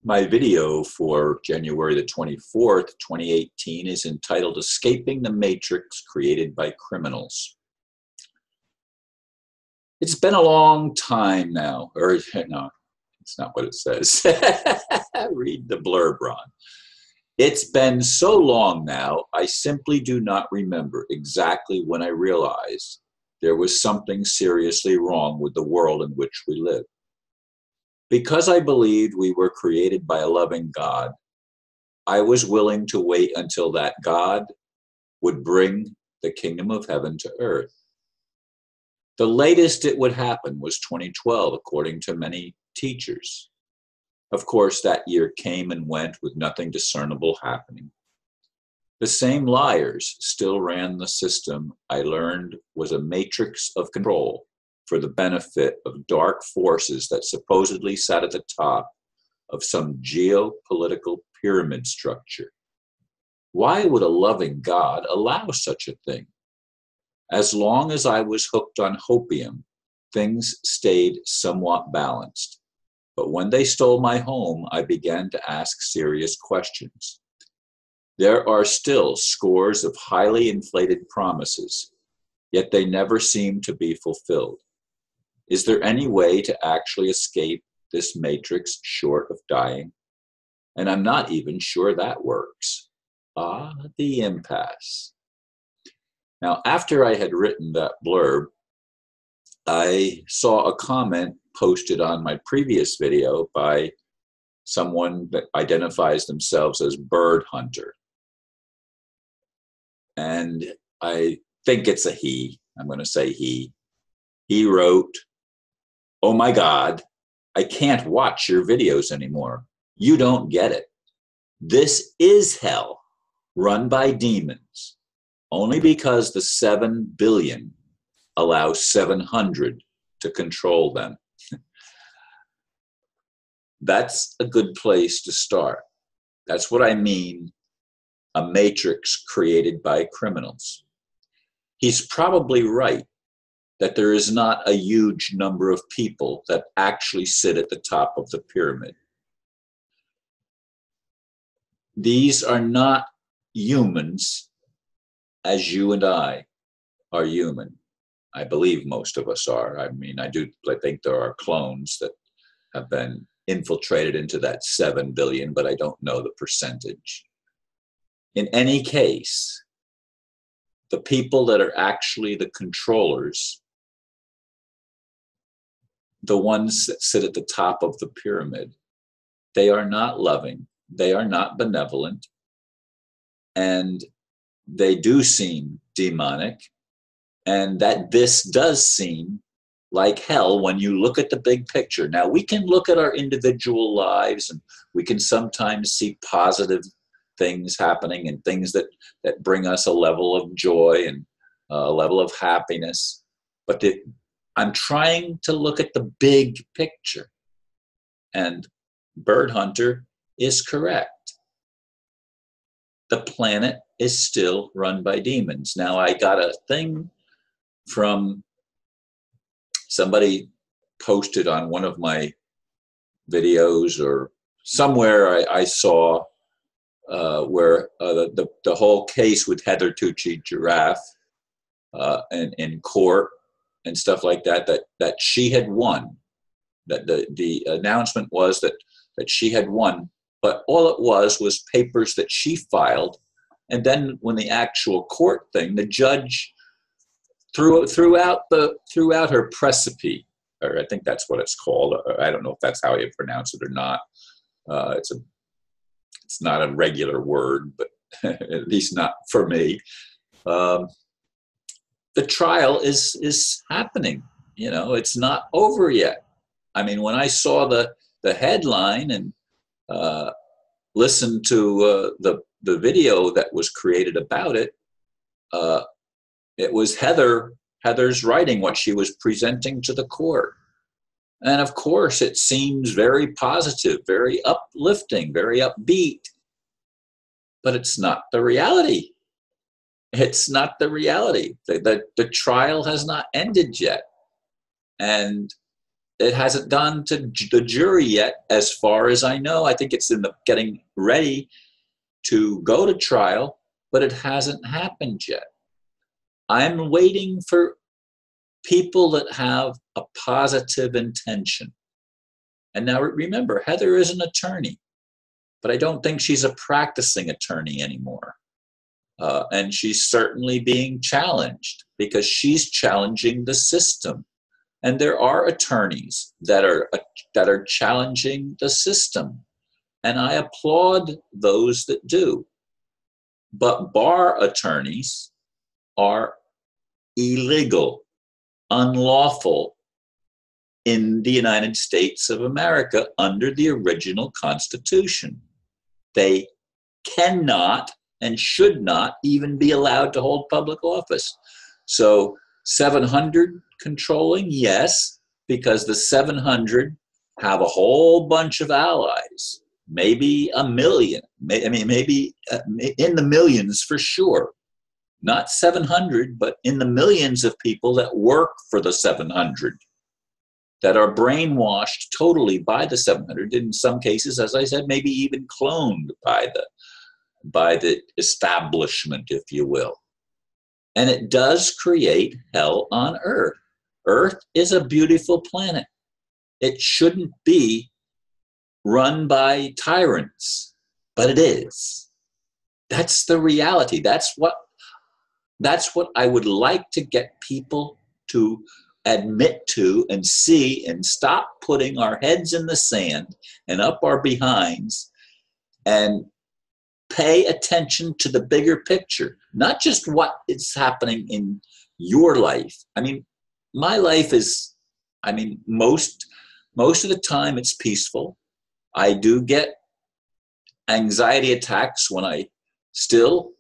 My video for January the 24th, 2018 is entitled Escaping the Matrix Created by Criminals. It's been a long time now, or no, it's not what it says. Read the blurb, Ron. It's been so long now, I simply do not remember exactly when I realized there was something seriously wrong with the world in which we live. Because I believed we were created by a loving God, I was willing to wait until that God would bring the kingdom of heaven to earth. The latest it would happen was 2012, according to many teachers. Of course, that year came and went with nothing discernible happening. The same liars still ran the system I learned was a matrix of control for the benefit of dark forces that supposedly sat at the top of some geopolitical pyramid structure. Why would a loving God allow such a thing? As long as I was hooked on hopium, things stayed somewhat balanced. But when they stole my home, I began to ask serious questions. There are still scores of highly inflated promises, yet they never seem to be fulfilled. Is there any way to actually escape this matrix short of dying? And I'm not even sure that works. Ah, the impasse. Now, after I had written that blurb, I saw a comment posted on my previous video by someone that identifies themselves as Bird Hunter. And I think it's a he. I'm going to say he. He wrote, "Oh my God, I can't watch your videos anymore. You don't get it. This is hell, run by demons, only because the 7 billion allow 700 to control them." That's a good place to start. That's what I mean, a matrix created by criminals. He's probably right that there is not a huge number of people that actually sit at the top of the pyramid. These are not humans as you and I are human. I believe most of us are. I think there are clones that have been infiltrated into that 7 billion, but I don't know the percentage. In any case, the people that are actually the controllers, the ones that sit at the top of the pyramid, they are not loving, they are not benevolent, and they do seem demonic, and that this does seem like hell when you look at the big picture. Now, we can look at our individual lives and we can sometimes see positive things happening and things that bring us a level of joy and a level of happiness. But I'm trying to look at the big picture. And Bird Hunter is correct. The planet is still run by demons. Now, I got a thing from somebody posted on one of my videos or somewhere I saw where the whole case with Heather Tucci-Jarraf in court and stuff like that she had won. That the announcement was that she had won, but all it was papers that she filed, and then when the actual court thing, the judge threw out her precipice, or I think that's what it's called. I don't know if that's how you pronounce it or not. It's not a regular word, but at least not for me. The trial is happening. You know, it's not over yet. I mean, when I saw the headline and listened to the video that was created about it, it was Heather's writing, what she was presenting to the court. And of course, it seems very positive, very uplifting, very upbeat. But it's not the reality. It's not the reality. The trial has not ended yet. And it hasn't gone to the jury yet, as far as I know. I think it's in the getting ready to go to trial, but it hasn't happened yet. I'm waiting for people that have a positive intention. And now remember, Heather is an attorney, but I don't think she's a practicing attorney anymore. And she's certainly being challenged because she's challenging the system. And there are attorneys that are challenging the system. And I applaud those that do. But bar attorneys are illegal, unlawful in the United States of America under the original Constitution. They cannot and should not even be allowed to hold public office. So 700 controlling, yes, because the 700 have a whole bunch of allies, maybe a million, maybe in the millions for sure. Not 700, but in the millions of people that work for the 700, that are brainwashed totally by the 700. In some cases, as I said, maybe even cloned by the establishment, if you will. And it does create hell on earth. Earth is a beautiful planet. It shouldn't be run by tyrants, but it is. That's the reality. That's what I would like to get people to admit to and see, and stop putting our heads in the sand and up our behinds and pay attention to the bigger picture, not just what is happening in your life. I mean, my life is, most of the time it's peaceful. I do get anxiety attacks when I still,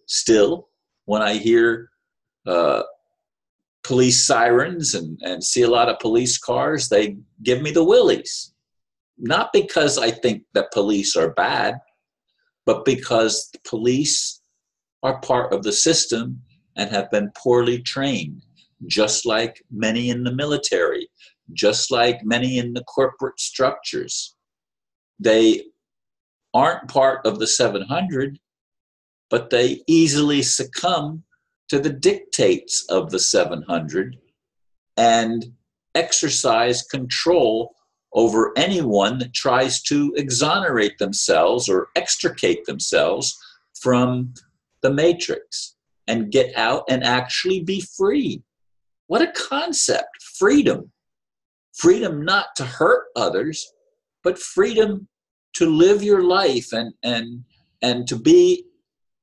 when I hear police sirens and see a lot of police cars. They give me the willies. Not because I think that police are bad, but because the police are part of the system and have been poorly trained, just like many in the military, just like many in the corporate structures. They aren't part of the 700, but they easily succumb to the dictates of the 700 and exercise control over anyone that tries to exonerate themselves or extricate themselves from the matrix and get out and actually be free. What a concept, freedom. Freedom not to hurt others, but freedom to live your life and to be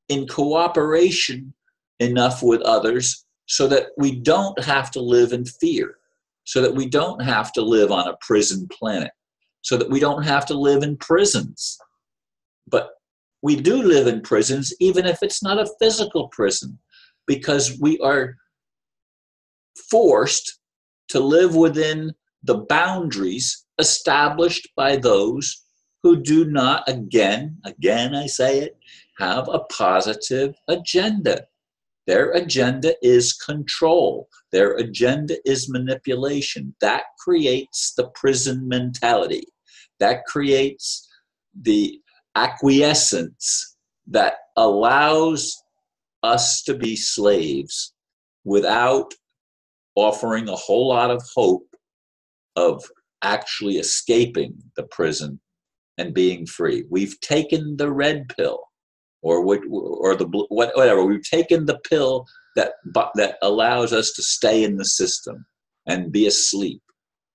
in cooperation enough with others so that we don't have to live in fear, so that we don't have to live on a prison planet, so that we don't have to live in prisons. But we do live in prisons, even if it's not a physical prison, because we are forced to live within the boundaries established by those who do not, again I say it, have a positive agenda. Their agenda is control. Their agenda is manipulation. That creates the prison mentality. That creates the acquiescence that allows us to be slaves without offering a whole lot of hope of actually escaping the prison and being free. We've taken the red pill. Or the whatever. We've taken the pill that allows us to stay in the system and be asleep.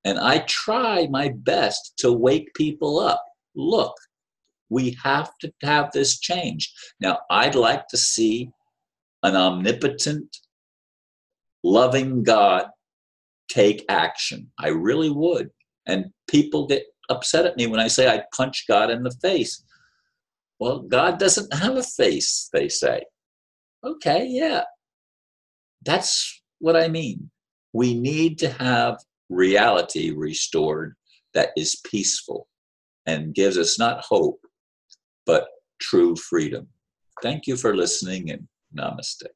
And I try my best to wake people up. Look, we have to have this change. Now, I'd like to see an omnipotent, loving God take action. I really would. And people get upset at me when I say I punch God in the face. Well, God doesn't have a face, they say. Okay, yeah. That's what I mean. We need to have reality restored that is peaceful and gives us not hope, but true freedom. Thank you for listening, and namaste.